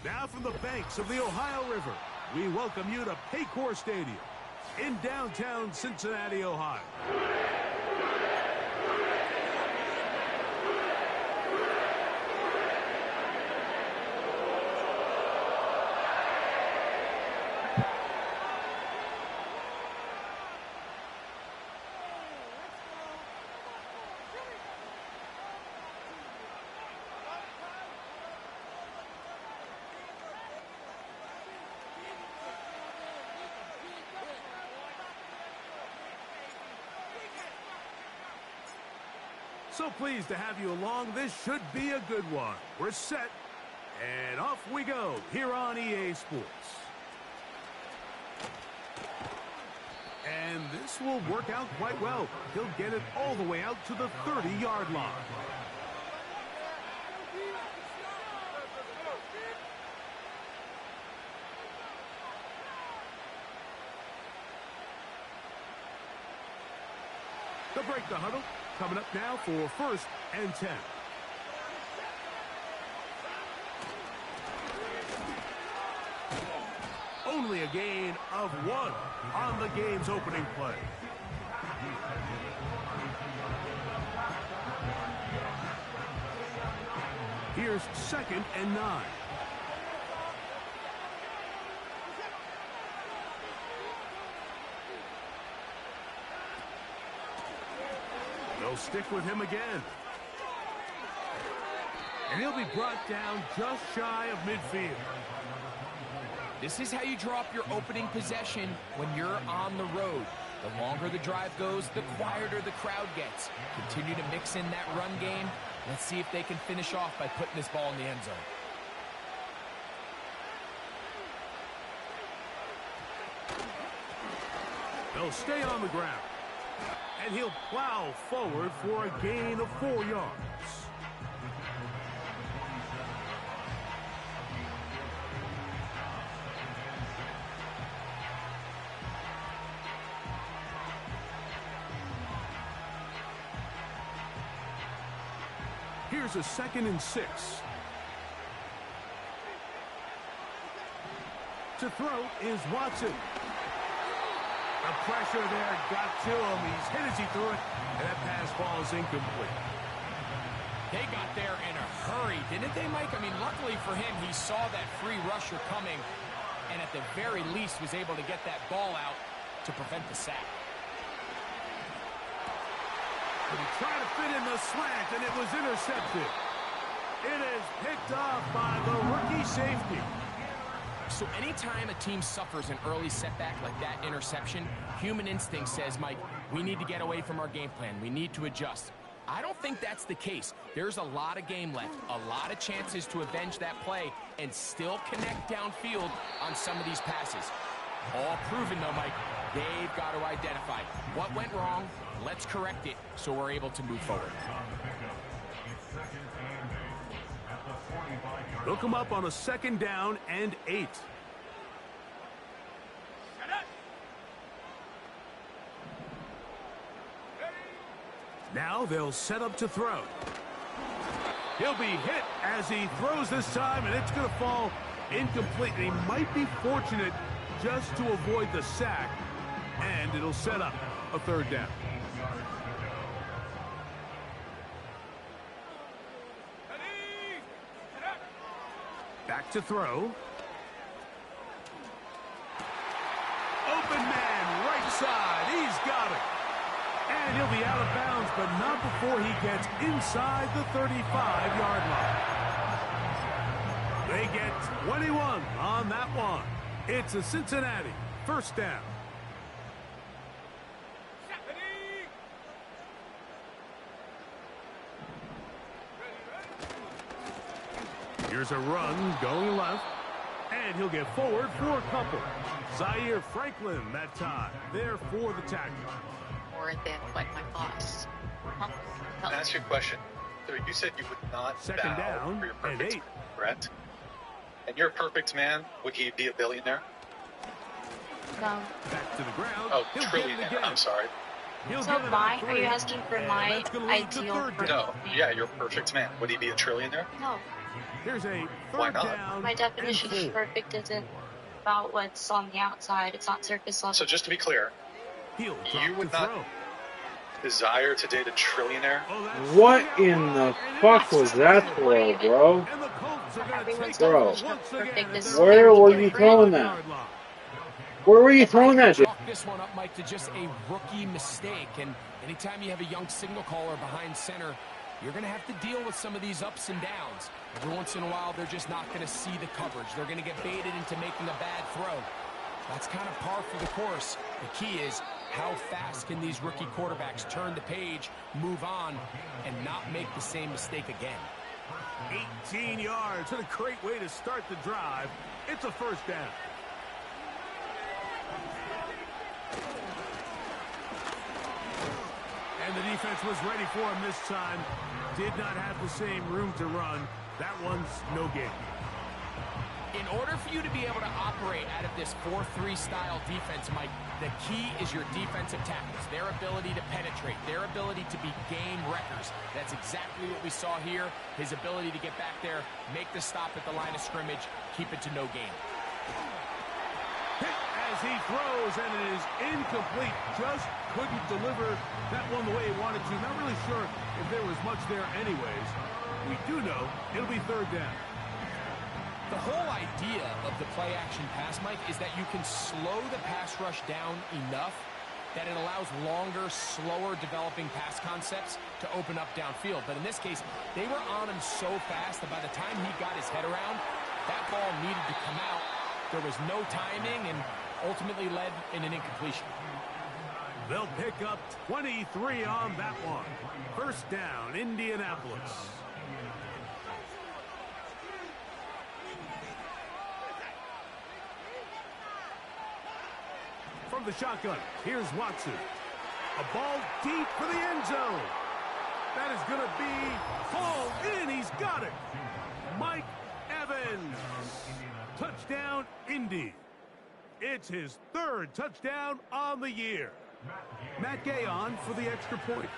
Now from the banks of the Ohio River, we welcome you to Paycor Stadium in downtown Cincinnati, Ohio. So pleased to have you along. This should be a good one. We're set, and off we go here on EA Sports. And this will work out quite well. He'll get it all the way out to the 30-yard line. They'll break the huddle. Coming up now for 1st and 10. Only a gain of 1 on the game's opening play. Here's 2nd and 9. They'll stick with him again. And he'll be brought down just shy of midfield. This is how you draw up your opening possession when you're on the road. The longer the drive goes, the quieter the crowd gets. Continue to mix in that run game. Let's see if they can finish off by putting this ball in the end zone. They'll stay on the ground. And he'll plow forward for a gain of 4 yards. Here's a 2nd and 6. To throw is Watson. The pressure there got to him. He's hit as he threw it, and that pass ball is incomplete. They got there in a hurry, didn't they, Mike? I mean, luckily for him, he saw that free rusher coming, and at the very least was able to get that ball out to prevent the sack. But he tried to fit in the slant, and it was intercepted. It is picked off by the rookie safety. So anytime a team suffers an early setback like that interception, human instinct says, Mike, we need to get away from our game plan. We need to adjust. I don't think that's the case. There's a lot of game left, a lot of chances to avenge that play and still connect downfield on some of these passes. All proven, though, Mike. They've got to identify what went wrong. Let's correct it so we're able to move forward. They'll come up on a 2nd down and 8. Now they'll set up to throw. He'll be hit as he throws this time, and it's going to fall incomplete. He might be fortunate just to avoid the sack, and it'll set up a 3rd down. Back to throw. Open man, right side. He's got it. And he'll be out of bounds, but not before he gets inside the 35-yard line. They get 21 on that one. It's a Cincinnati 1st down. Here's a run going left, and he'll get forward for a couple. Zaire Franklin that time, there for the tackle. More than what my boss. Can I ask you a question? So you said you would not 2nd down for your and perfect 8. man, correct? And your perfect man, would he be a billionaire? No. Back to the ground. Oh, He'll trillionaire. I'm sorry. So why are you asking for my ideal person? No, yeah, your perfect man. Would he be a trillionaire? No. Here's a Why third not? down. My definition and of perfect isn't about what's on the outside. It's not surface level. So just to be clear, He'll you drop would to not throw. desire to date a trillionaire? Oh, that's What swing out in the wide, and fuck was that intercepted. for, bro? And the Colts are going to Everyone's take over Bro. definition of once again perfect at is their Where scary. were own you 23. throwing that? 25-yard line. Where were you throwing that shit? Chalk this one up, Mike, to just a rookie mistake. And anytime you have a young signal caller behind center, you're going to have to deal with some of these ups and downs. Every once in a while, they're just not going to see the coverage. They're going to get baited into making a bad throw. That's kind of par for the course. The key is how fast can these rookie quarterbacks turn the page, move on, and not make the same mistake again. 18 yards. What a great way to start the drive. It's a first down. And the defense was ready for him this time. Did not have the same room to run. That one's no gain. In order for you to be able to operate out of this 4-3 style defense, Mike, the key is your defensive tackles, their ability to penetrate, their ability to be game wreckers. That's exactly what we saw here. His ability to get back there, make the stop at the line of scrimmage, keep it to no gain. Hit as he throws, and it is incomplete. Just couldn't deliver that one the way he wanted to. Not really sure if there was much there anyways. We do know it'll be third down. The whole idea of the play-action pass, Mike, is that you can slow the pass rush down enough that it allows longer, slower developing pass concepts to open up downfield. But in this case, they were on him so fast that by the time he got his head around, that ball needed to come out. There was no timing and ultimately led in an incompletion. They'll pick up 23 on that one. First down, Indianapolis. From the shotgun, here's Watson. A ball deep for the end zone. That is going to be hauled in. He's got it. Mike Evans. Touchdown, Indy. It's his third touchdown on the year. Matt Gay on for the extra point.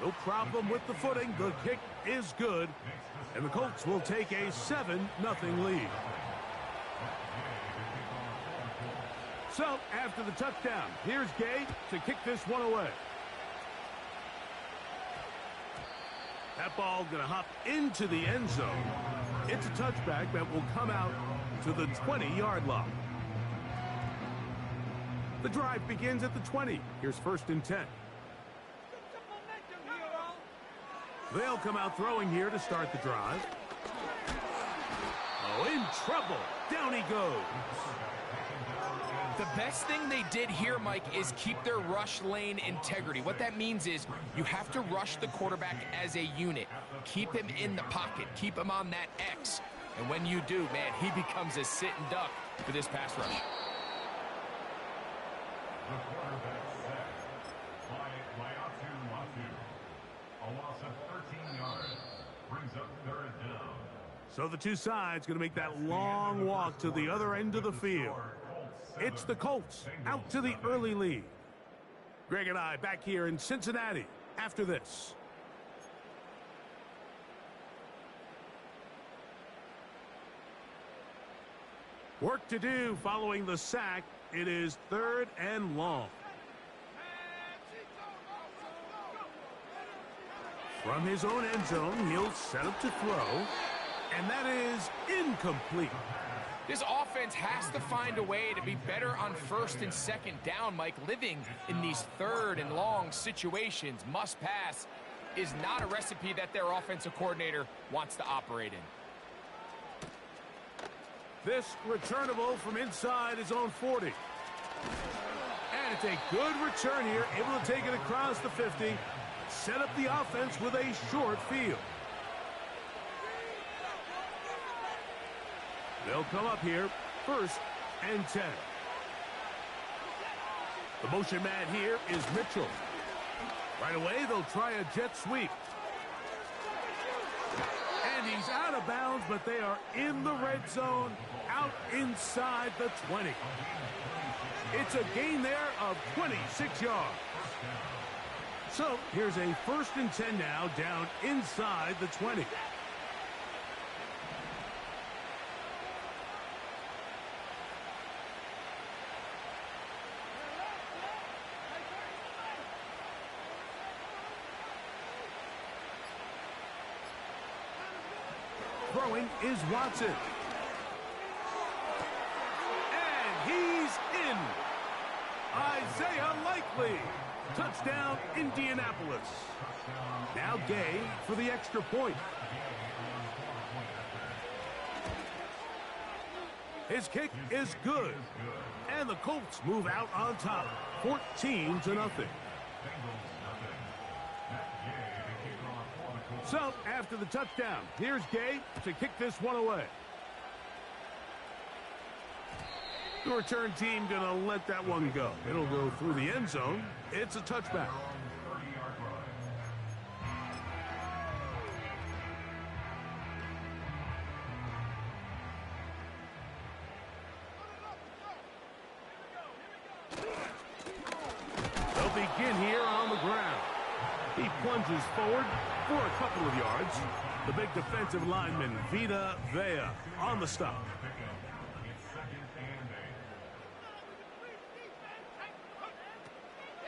No problem with the footing. The kick is good. And the Colts will take a 7-0 lead. So, after the touchdown, here's Gay to kick this one away. That ball going to hop into the end zone. It's a touchback that will come out to the 20-yard line. The drive begins at the 20. Here's first and 10. They'll come out throwing here to start the drive. Oh, in trouble. Down he goes. The best thing they did here, Mike, is keep their rush lane integrity. What that means is you have to rush the quarterback as a unit. Keep him in the pocket. Keep him on that X. And when you do, man, he becomes a sit and duck for this pass rush. So the two sides going to make that long walk to the other end of the field. It's the Colts out to the early lead. Greg and I back here in Cincinnati after this. Work to do following the sack. It is third and long. From his own end zone, he'll set up to throw. And that is incomplete. This offense has to find a way to be better on first and second down, Mike. Living in these third and long situations, must pass, is not a recipe that their offensive coordinator wants to operate in. This returnable from inside his own 40. And it's a good return here, able to take it across the 50, set up the offense with a short field. They'll come up here, first and 10. The motion man here is Mitchell. Right away, they'll try a jet sweep. And he's out of bounds, but they are in the red zone, out inside the 20. It's a gain there of 26 yards. So here's a 1st and 10 now, down inside the 20. Throwing is Watson. And he's in. Isaiah Likely. Touchdown, Indianapolis. Now Gay for the extra point. His kick is good. And the Colts move out on top, 14-0. So, after the touchdown, here's Gay to kick this one away. The return team going to let that one go. It'll go through the end zone. It's a touchback. They'll begin here on the ground. He plunges forward for a couple of yards. The big defensive lineman, Vita Vea, on the stop.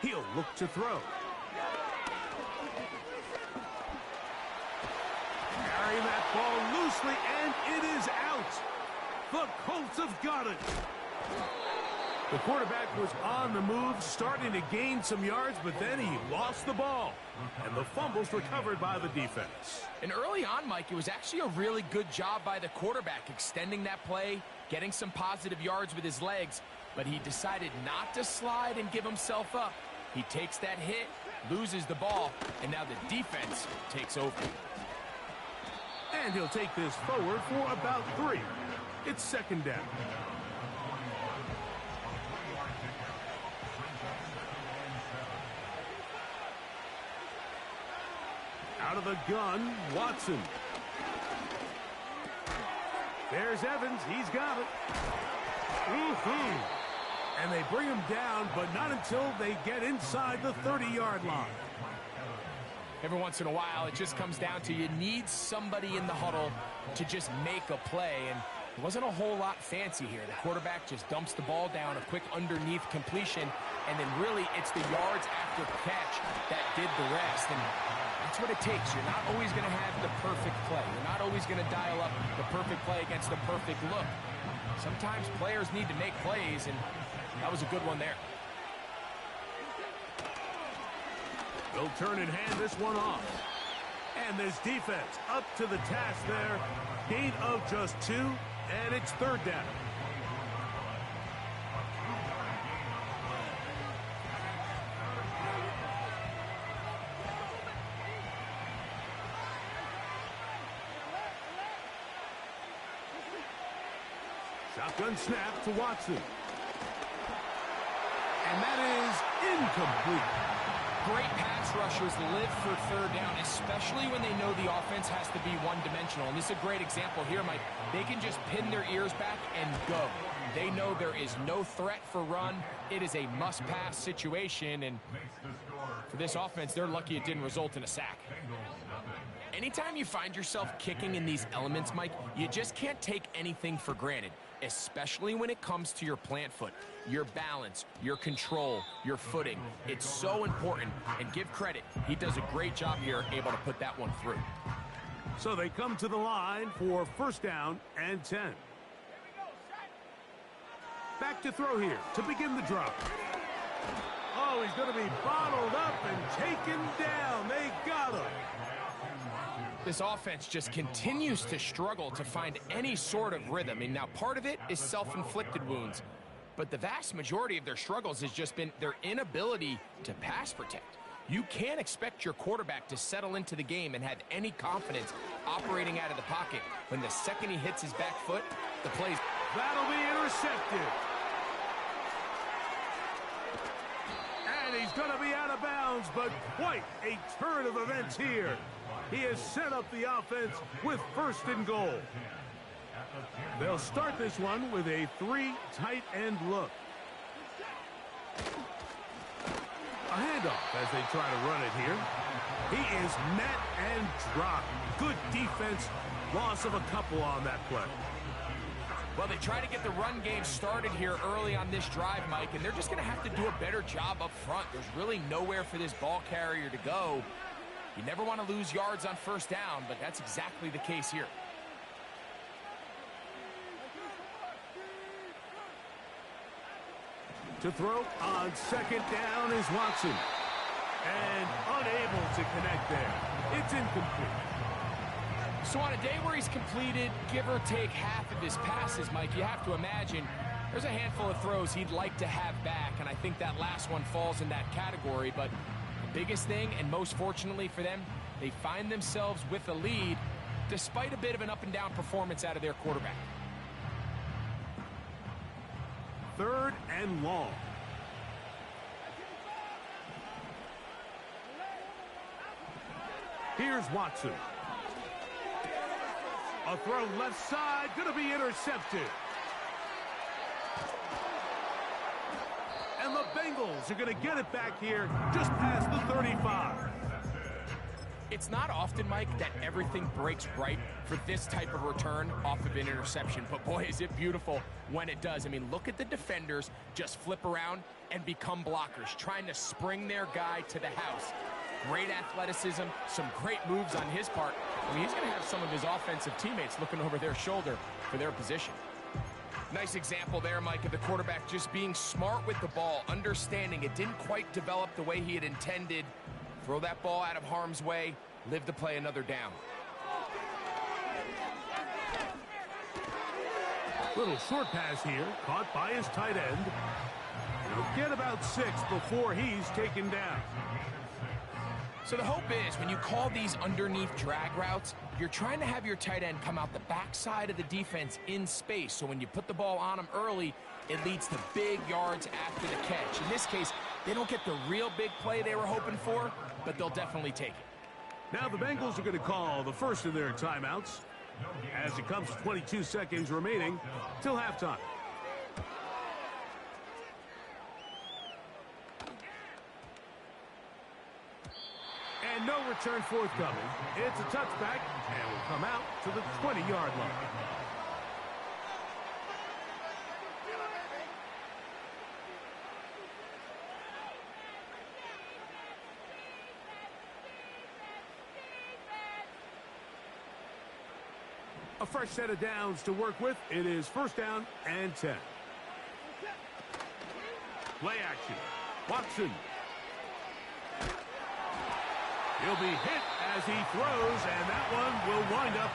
He'll look to throw. Carrying that ball loosely, and it is out. The Colts have got it. The quarterback was on the move, starting to gain some yards, but then he lost the ball. And the fumble's recovered by the defense. And early on, Mike, it was actually a really good job by the quarterback, extending that play, getting some positive yards with his legs, but he decided not to slide and give himself up. He takes that hit, loses the ball, and now the defense takes over. And he'll take this forward for about 3. It's 2nd down. Out of the gun, Watson. There's Evans. He's got it. And they bring him down, but not until they get inside the 30-yard line. Every once in a while, it just comes down to you need somebody in the huddle to just make a play, and it wasn't a whole lot fancy here. The quarterback just dumps the ball down, a quick underneath completion, and then really it's the yards after the catch that did the rest, and that's what it takes. You're not always going to have the perfect play. You're not always going to dial up the perfect play against the perfect look. Sometimes players need to make plays, and that was a good one there. They'll turn and hand this one off. And this defense up to the task there. Gain of just 2, and it's 3rd down. Shotgun snap to Watson. And that is incomplete. Great pass rushers live for 3rd down, especially when they know the offense has to be one-dimensional. And this is a great example here, Mike. They can just pin their ears back and go. They know there is no threat for run. It is a must-pass situation, and for this offense, they're lucky it didn't result in a sack. Anytime you find yourself kicking in these elements, Mike, you just can't take anything for granted, especially when it comes to your plant foot, your balance, your control, your footing. It's so important, and give credit. He does a great job here, able to put that one through. So they come to the line for 1st down and 10. Back to throw here to begin the drop. Oh, he's going to be bottled up and taken down. They got him. This offense just continues to struggle to find any sort of rhythm. And now part of it is self-inflicted wounds. But the vast majority of their struggles has just been their inability to pass protect. You can't expect your quarterback to settle into the game and have any confidence operating out of the pocket when the second he hits his back foot, the play's... That'll be intercepted. And he's going to be out of bounds, but quite a turn of events here. He has set up the offense with 1st and goal. They'll start this one with a 3 tight end look. A handoff as they try to run it here. He is met and dropped. Good defense. Loss of a couple on that play. Well, they try to get the run game started here early on this drive, Mike, and they're just going to have to do a better job up front. There's really nowhere for this ball carrier to go. You never want to lose yards on first down, but that's exactly the case here. To throw on second down is Watson. And unable to connect there. It's incomplete. So on a day where he's completed, give or take half of his passes, Mike, you have to imagine there's a handful of throws he'd like to have back, and I think that last one falls in that category. But the biggest thing, and most fortunately for them, they find themselves with a lead despite a bit of an up-and-down performance out of their quarterback. 3rd and long. Here's Watson. A throw left side, going to be intercepted. And the Bengals are going to get it back here just past the 35. It's not often, Mike, that everything breaks right for this type of return off of an interception. But boy, is it beautiful when it does. I mean, look at the defenders just flip around and become blockers, trying to spring their guy to the house. Great athleticism, some great moves on his part. I mean, he's going to have some of his offensive teammates looking over their shoulder for their position. Nice example there, Mike, of the quarterback just being smart with the ball, understanding it didn't quite develop the way he had intended. Throw that ball out of harm's way, live to play another down. Little short pass here, caught by his tight end. He'll get about 6 before he's taken down. So the hope is when you call these underneath drag routes, you're trying to have your tight end come out the backside of the defense in space. So when you put the ball on him early, it leads to big yards after the catch. In this case, they don't get the real big play they were hoping for, but they'll definitely take it. Now the Bengals are going to call the first of their timeouts as it comes to 22 seconds remaining till halftime. And no return forthcoming. It's a touchback and will come out to the 20-yard line. A fresh set of downs to work with. It is 1st down and 10. Play action. Watson. He'll be hit as he throws, and that one will wind up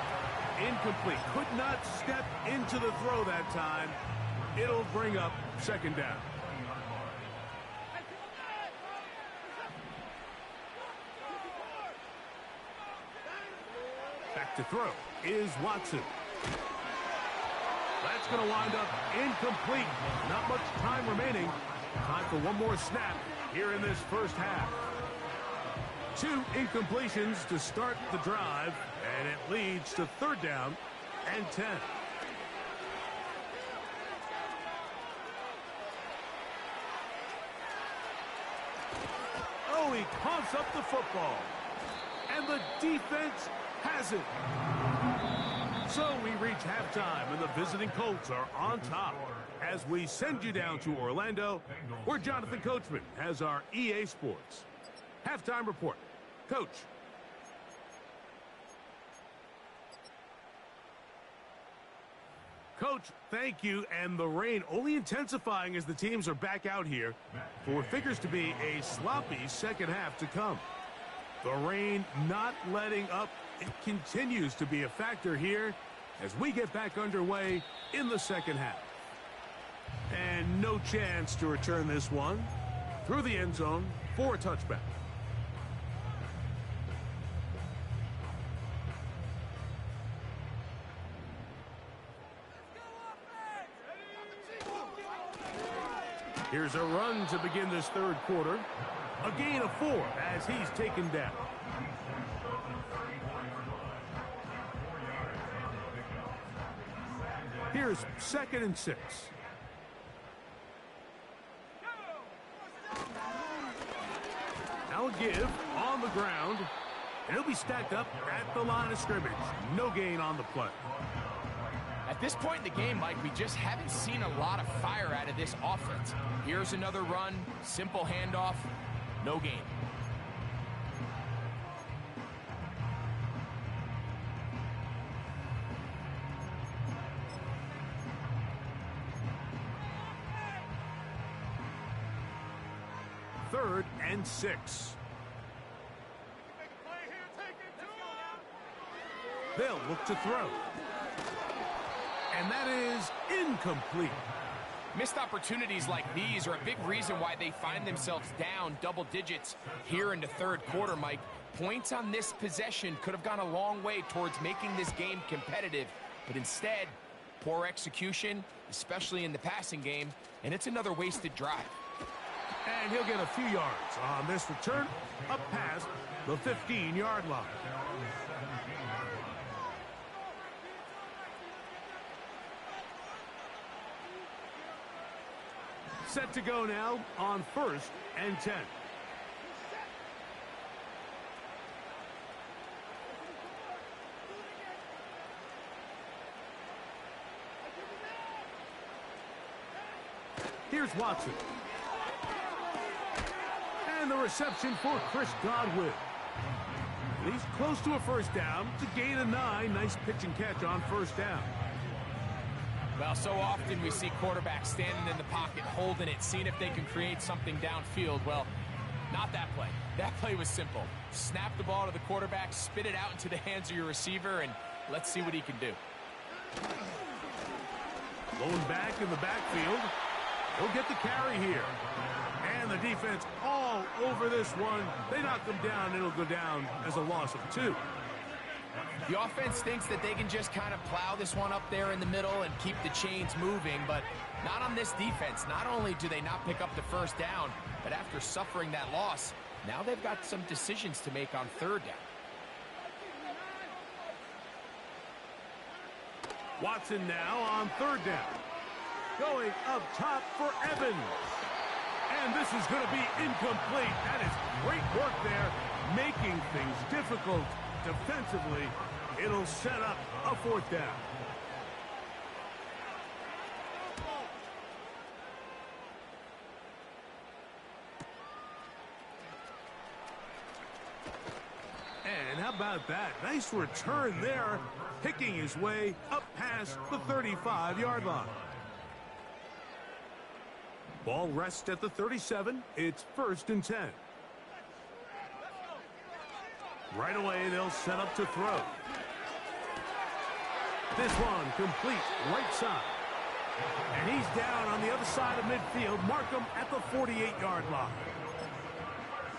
incomplete. Could not step into the throw that time. It'll bring up 2nd down. Back to throw is Watson. That's going to wind up incomplete. Not much time remaining. Time for one more snap here in this first half. 2 incompletions to start the drive, and it leads to 3rd down and 10. Oh, he pumps up the football. And the defense has it. So we reach halftime, and the visiting Colts are on top. As we send you down to Orlando, where Jonathan Coachman has our EA Sports halftime report. Coach. Coach, thank you. And the rain only intensifying as the teams are back out here for what figures to be a sloppy second half to come. The rain not letting up. It continues to be a factor here as we get back underway in the second half. And no chance to return this one through the end zone for a touchback. Here's a run to begin this 3rd quarter. A gain of 4 as he's taken down. Here's 2nd and 6. give on the ground. And he'll be stacked up at the line of scrimmage. No gain on the play. At this point in the game, Mike, we just haven't seen a lot of fire out of this offense. Here's another run, simple handoff, no gain. Third and 6. They'll look to throw. And that is incomplete. Missed opportunities like these are a big reason why they find themselves down double digits here in the third quarter, Mike. Points on this possession could have gone a long way towards making this game competitive, but instead, poor execution, especially in the passing game, and it's another wasted drive. And he'll get a few yards on this return up past the 15-yard line. Set to go now on 1st and 10. Here's Watson. And the reception for Chris Godwin. He's close to a first down. It's a gain of 9. Nice pitch and catch on first down. Well, so often we see quarterbacks standing in the pocket, holding it, seeing if they can create something downfield. Well, not that play. That play was simple. Snap the ball to the quarterback, spit it out into the hands of your receiver, and let's see what he can do. Going back in the backfield. He'll get the carry here. And the defense all over this one. They knock him down. It'll go down as a loss of 2. The offense thinks that they can just kind of plow this one up there in the middle and keep the chains moving, but not on this defense. Not only do they not pick up the first down, but after suffering that loss, now they've got some decisions to make on third down. Watson now on third down. Going up top for Evans. And this is going to be incomplete. That is great work there, making things difficult defensively. It'll set up a 4th down. And how about that? Nice return there, picking his way up past the 35-yard line. Ball rests at the 37. It's 1st and 10. Right away, they'll set up to throw. This one complete right side. And he's down on the other side of midfield. Mark him at the 48-yard line.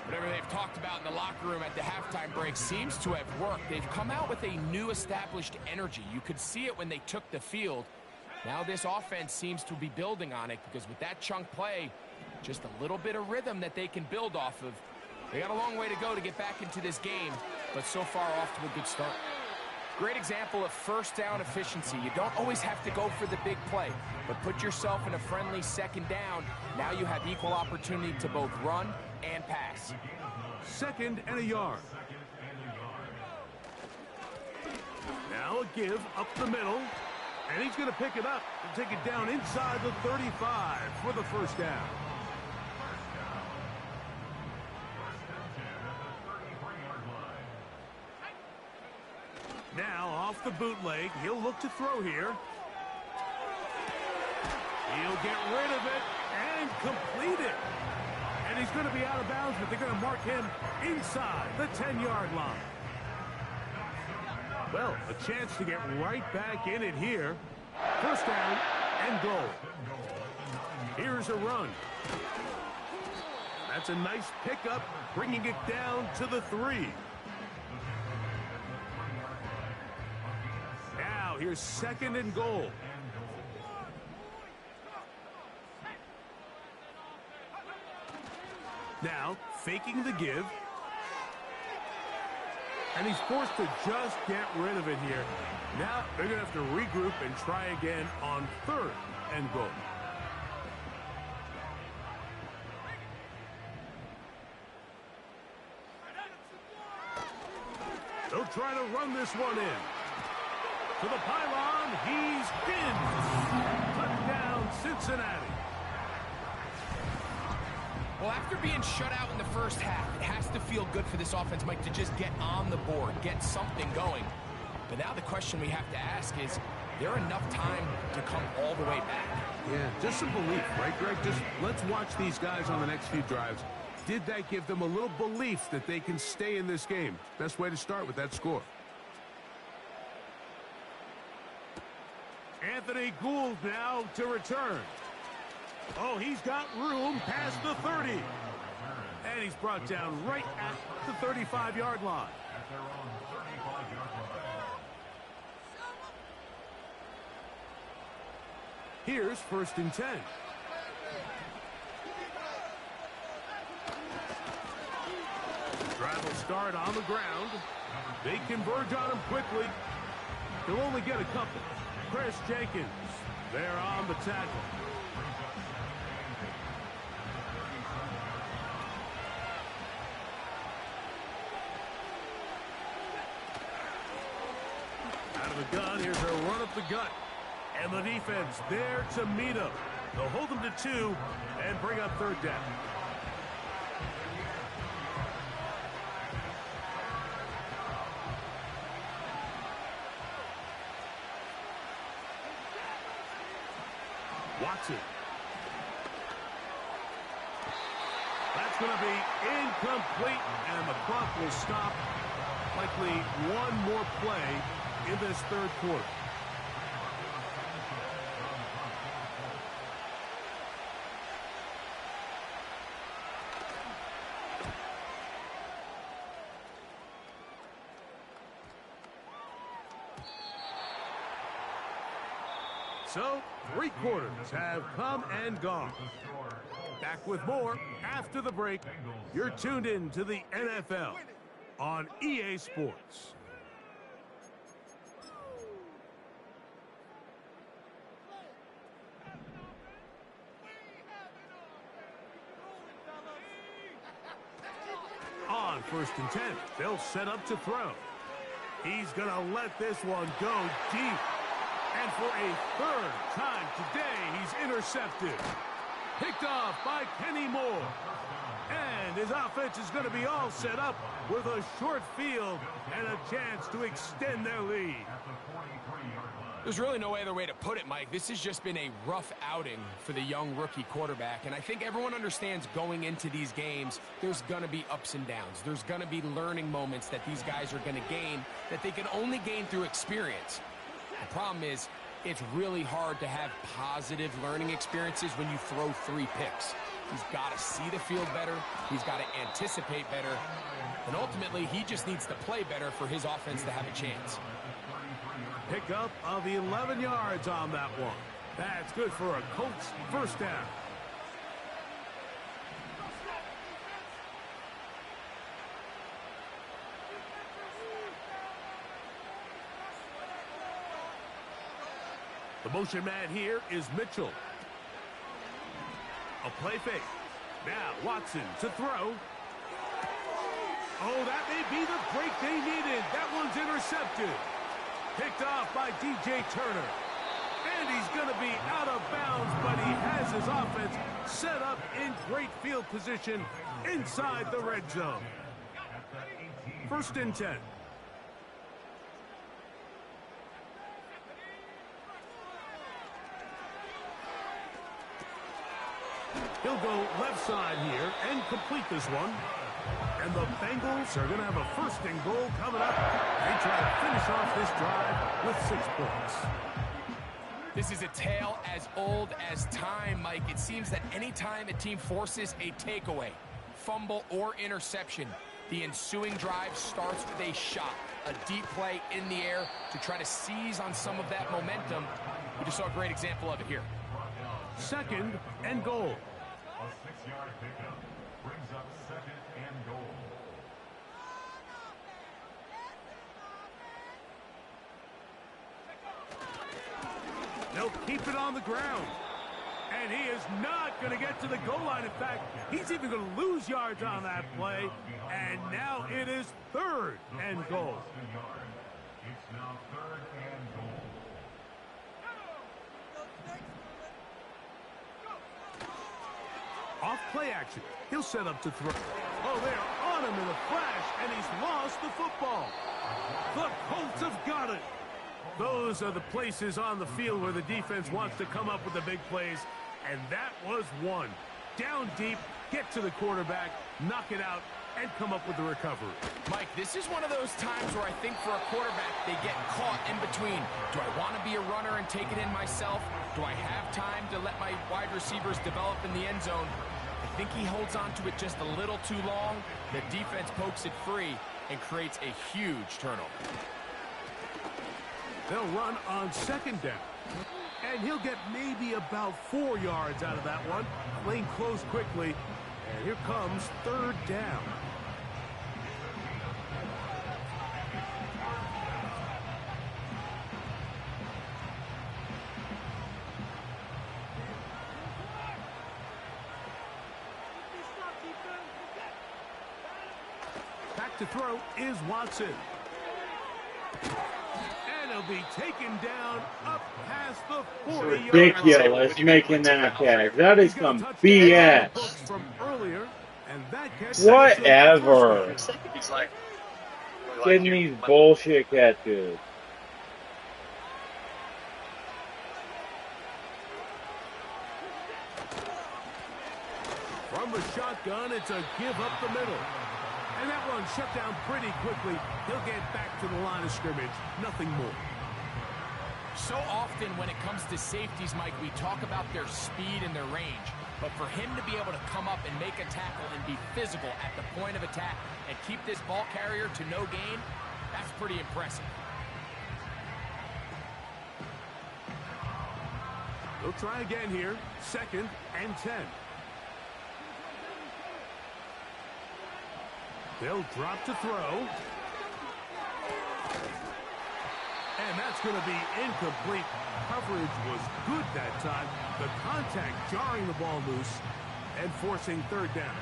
Whatever they've talked about in the locker room at the halftime break seems to have worked. They've come out with a new established energy. You could see it when they took the field. Now this offense seems to be building on it because with that chunk play, just a little bit of rhythm that they can build off of. They got a long way to go to get back into this game, but so far off to a good start. Great example of first down efficiency. You don't always have to go for the big play, but put yourself in a friendly second down. Now you have equal opportunity to both run and pass. 2nd and a yard. Now a give up the middle. And he's going to pick it up and take it down inside the 35 for the first down. Now off the bootleg, he'll look to throw here. He'll get rid of it and complete it. And he's going to be out of bounds, but they're going to mark him inside the 10-yard line. Well, a chance to get right back in it here. First down and goal. Here's a run. That's a nice pickup, bringing it down to the 3. Now, here's 2nd and goal. Now, faking the give. And he's forced to just get rid of it here. Now they're going to have to regroup and try again on 3rd and goal. They'll try to run this one in. To the pylon, he's pinned. Touchdown, Cincinnati. Well, after being shut out in the first half, it has to feel good for this offense, Mike, to just get on the board, get something going. But now the question we have to ask is there enough time to come all the way back? Yeah, just some belief, right, Greg? Just let's watch these guys on the next few drives. Did that give them a little belief that they can stay in this game? Best way to start with that score. Anthony Gould now to return. Oh, he's got room past the 30. And he's brought down right at the 35-yard line. Here's 1st and 10. Drive will start on the ground. They converge on him quickly. He'll only get a couple. Chris Jenkins there on the tackle. Out of the gun, here's a run up the gut. And the defense there to meet him. They'll hold him to 2 and bring up 3rd down. Watson. That's going to be incomplete, and the clock will stop. Likely one more play in this 3rd quarter. So, 3 quarters have come and gone. Back with more after the break. You're tuned in to the NFL on EA Sports. On 1st and 10, they'll set up to throw. He's going to let this one go deep. And for a 3rd time today, he's intercepted. Picked off by Kenny Moore. And his offense is going to be all set up with a short field and a chance to extend their lead. There's really no other way to put it, Mike. This has just been a rough outing for the young rookie quarterback. And I think everyone understands going into these games, there's going to be ups and downs. There's going to be learning moments that these guys are going to gain that they can only gain through experience. The problem is, it's really hard to have positive learning experiences when you throw 3 picks. He's got to see the field better. He's got to anticipate better. And ultimately, he just needs to play better for his offense to have a chance. Pickup of 11 yards on that one. That's good for a Colts 1st down. The motion man here is Mitchell. A play fake. Now Watson to throw. Oh, that may be the break they needed. That one's intercepted. Picked off by DJ Turner. And he's going to be out of bounds, but he has his offense set up in great field position inside the red zone. 1st and 10. He'll go left side here and complete this one. And the Bengals are going to have a 1st and goal coming up. They try to finish off this drive with 6 points. This is a tale as old as time, Mike. It seems that any time a team forces a takeaway, fumble, or interception, the ensuing drive starts with a shot, a deep play in the air to try to seize on some of that momentum. We just saw a great example of it here. 2nd and goal. A 6-yard pickup brings up 2nd and goal. They'll keep it on the ground. And he is not going to get to the goal line. In fact, he's even going to lose yards on that play. And now it is 3rd and goal. It's now 3rd and goal. Off play action. He'll set up to throw. Oh, they're on him in a flash, and he's lost the football. The Colts have got it. Those are the places on the field where the defense wants to come up with the big plays, and that was one. Down deep, get to the quarterback, knock it out, and come up with the recovery. Mike, this is one of those times where I think for a quarterback, they get caught in between. Do I want to be a runner and take it in myself? Do I have time to let my wide receivers develop in the end zone? I think he holds on to it just a little too long. The defense pokes it free and creates a huge turnover. They'll run on 2nd down. And he'll get maybe about 4 yards out of that one. Lane closed quickly. And here comes 3rd down. Back to throw is Watson. And he'll be taken down up past the 40-yard line. Ridiculous making that catch. That is some BS. From earlier, and that catch Whatever. He's like, Getting these bullshit catches. From the shotgun, it's a give up the middle. And that one shut down pretty quickly. He'll get back to the line of scrimmage. Nothing more. So often when it comes to safeties, Mike, we talk about their speed and their range. But for him to be able to come up and make a tackle and be physical at the point of attack and keep this ball carrier to no gain, that's pretty impressive. They'll try again here. 2nd and 10. They'll drop to throw. And that's going to be incomplete. Coverage was good that time. The contact jarring the ball loose and forcing 3rd down.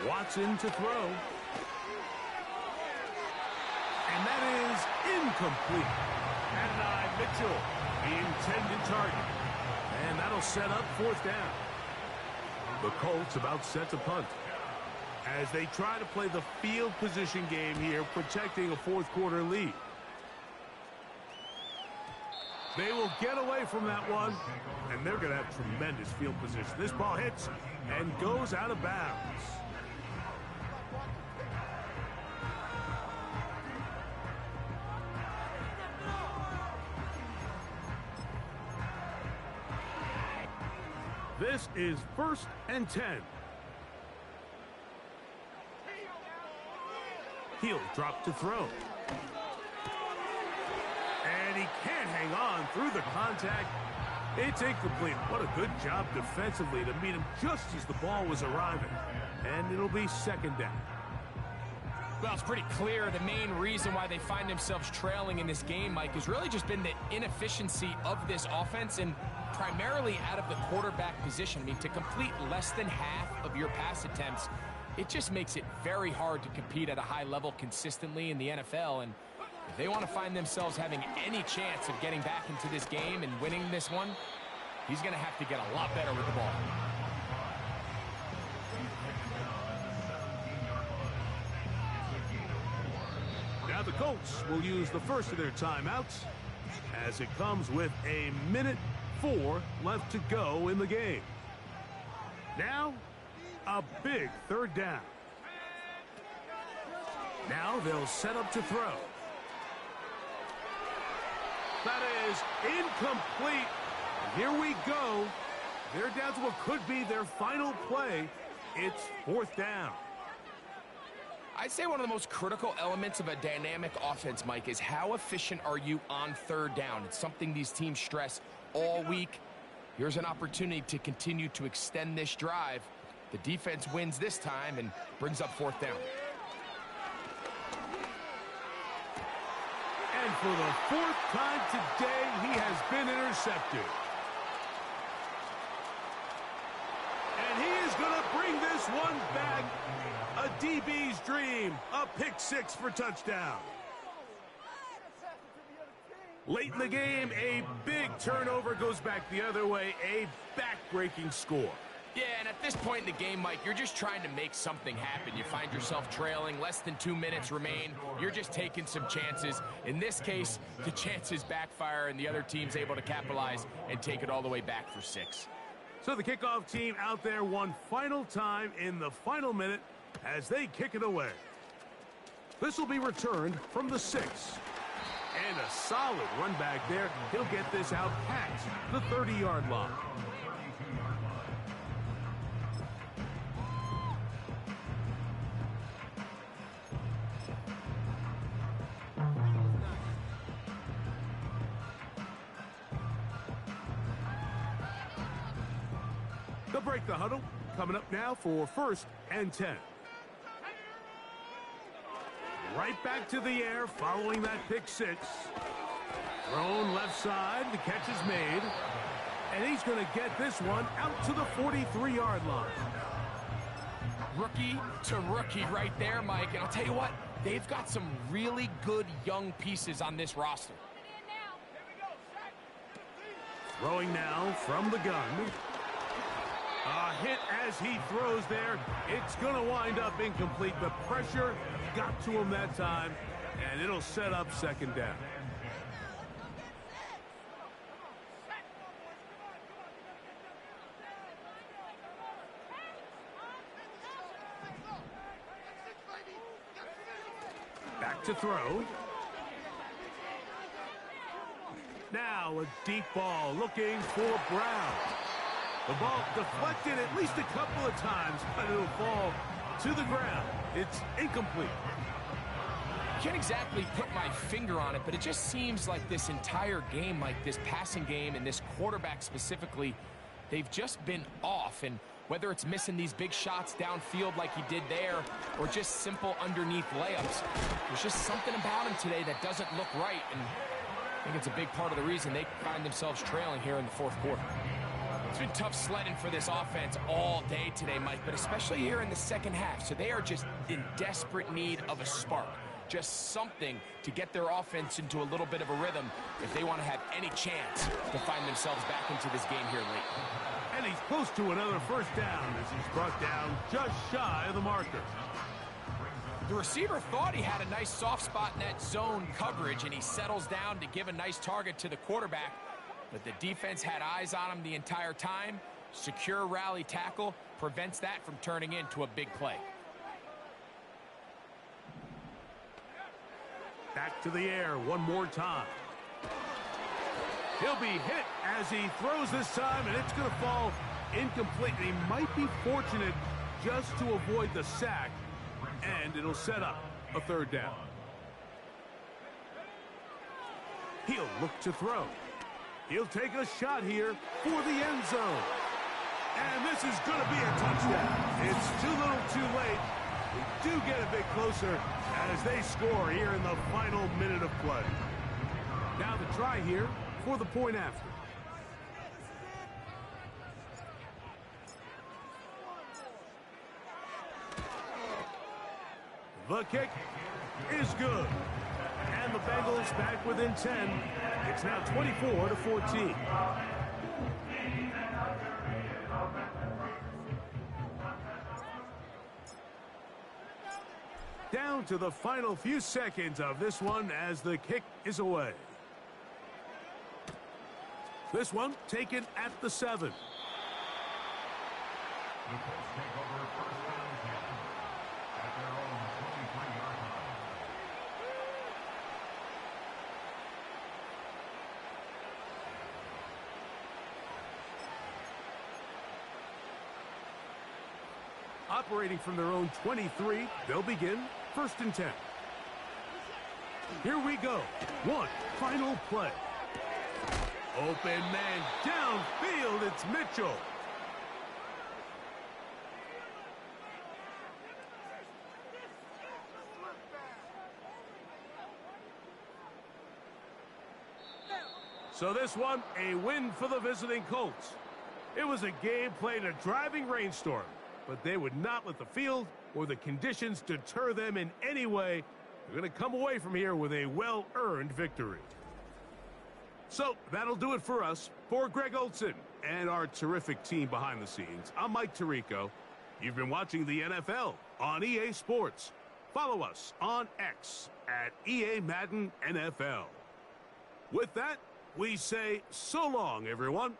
Watson to throw. And that is incomplete. Adonai Mitchell, the intended target. And that'll set up 4th down. The Colts about set to punt. As they try to play the field position game here, protecting a 4th quarter lead. They will get away from that one, and they're going to have tremendous field position. This ball hits and goes out of bounds. This is 1st and 10. He'll drop to throw. And he can't hang on through the contact. It's incomplete. What a good job defensively to meet him just as the ball was arriving. And it'll be 2nd down. Well, it's pretty clear the main reason why they find themselves trailing in this game, Mike, has really just been the inefficiency of this offense and primarily out of the quarterback position. I mean, to complete less than half of your pass attempts, it just makes it very hard to compete at a high level consistently in the NFL. And if they want to find themselves having any chance of getting back into this game and winning this one, he's going to have to get a lot better with the ball. Now the Colts will use the first of their timeouts as it comes with 1:04 left to go in the game. Now, a big 3rd down. Now they'll set up to throw. That is incomplete. Here we go. They're down to what could be their final play. It's 4th down. I'd say one of the most critical elements of a dynamic offense, Mike, is how efficient are you on 3rd down. It's something these teams stress all week. Here's an opportunity to continue to extend this drive. The defense wins this time and brings up 4th down. for the fourth time today, he has been intercepted. And he is going to bring this one back. A DB's dream. A pick six for touchdown. Late in the game, a big turnover goes back the other way. A back-breaking score. Yeah, and at this point in the game, Mike, you're just trying to make something happen. You find yourself trailing, less than 2 minutes remain. You're just taking some chances. In this case, the chances backfire, and the other team's able to capitalize and take it all the way back for 6. So the kickoff team out there one final time in the final minute as they kick it away. This will be returned from the 6. And a solid run back there. He'll get this out past the 30-yard line. They'll break the huddle. Coming up now for 1st and 10. Right back to the air following that pick 6. Thrown left side. The catch is made. And he's going to get this one out to the 43-yard line. Rookie to rookie right there, Mike. And I'll tell you what, they've got some really good young pieces on this roster. Throwing now from the gun. A hit as he throws there. It's going to wind up incomplete. The pressure got to him that time, and it'll set up 2nd down. Back to throw. Now a deep ball looking for Brown. The ball deflected at least a couple of times, but it'll fall to the ground. It's incomplete. Can't exactly put my finger on it, but it just seems like this entire game, like this passing game and this quarterback specifically, they've just been off. And whether it's missing these big shots downfield like he did there or just simple underneath layups, there's just something about him today that doesn't look right. And I think it's a big part of the reason they find themselves trailing here in the 4th quarter. It's been tough sledding for this offense all day today, Mike, but especially here in the 2nd half. So they are just in desperate need of a spark, just something to get their offense into a little bit of a rhythm if they want to have any chance to find themselves back into this game here late. And he's close to another 1st down as he's brought down just shy of the marker. The receiver thought he had a nice soft spot in that zone coverage, and he settles down to give a nice target to the quarterback. But the defense had eyes on him the entire time. Secure rally tackle prevents that from turning into a big play. Back to the air one more time. He'll be hit as he throws this time, and it's going to fall incomplete. And he might be fortunate just to avoid the sack, and it'll set up a 3rd down. He'll look to throw. He'll take a shot here for the end zone. And this is going to be a touchdown. It's too little too late. We do get a bit closer as they score here in the final minute of play. Now the try here for the point after. The kick is good. And the Bengals back within 10. It's now 24-14. Down to the final few seconds of this one as the kick is away. This one taken at the 7. The Colts take over 1st down 10 at their own 23-yard line. Operating from their own 23, they'll begin 1st and 10. Here we go. One final play. Open man downfield. It's Mitchell. So this one, a win for the visiting Colts. It was a game played in a driving rainstorm, but they would not let the field or the conditions deter them in any way. They're going to come away from here with a well-earned victory. So that'll do it for us. For Greg Olson and our terrific team behind the scenes, I'm Mike Tirico. You've been watching the NFL on EA Sports. Follow us on X at EA Madden NFL. With that, we say so long, everyone.